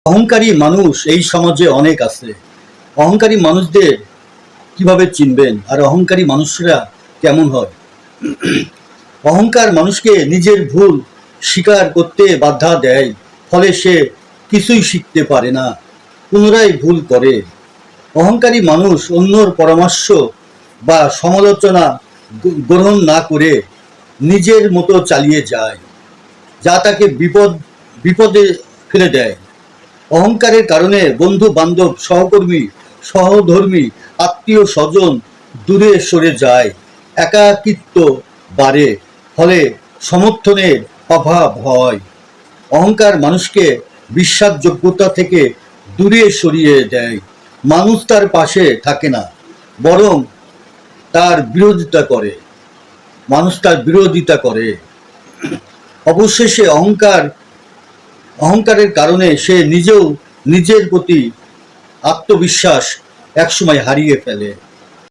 অহংকারী মানুষ এই সমাজে অনেক আছে। অহংকারী মানুষদের কিভাবে চিনবেন আর অহংকারী মানুষরা কেমন হয়? অহংকার মানুষকে নিজের ভুল স্বীকার করতে বাধা দেয়, ফলে সে কিছুই শিখতে পারে না, পুনরায় ভুল করে। অহংকারী মানুষ অন্যর পরামর্শ বা সমালোচনা গ্রহণ না করে নিজের মতো চালিয়ে যায়, যা তাকে বিপদে ফেলে দেয়। অহংকারের কারণে বন্ধু বান্ধব, সহকর্মী, সহধর্মী, আত্মীয় স্বজন দূরে সরে যায়, একাকিত্ব বাড়ে, ফলে সমর্থনের অভাব হয়। অহংকার মানুষকে বিশ্বাসযোগ্যতা থেকে দূরে সরিয়ে দেয়। মানুষ তার পাশে থাকে না, বরং তার বিরোধিতা করে। মানুষ তার বিরোধিতা করে। অবশেষে অহংকারের কারণে সে নিজেও নিজের প্রতি আত্মবিশ্বাস একসময় হারিয়ে ফেলে।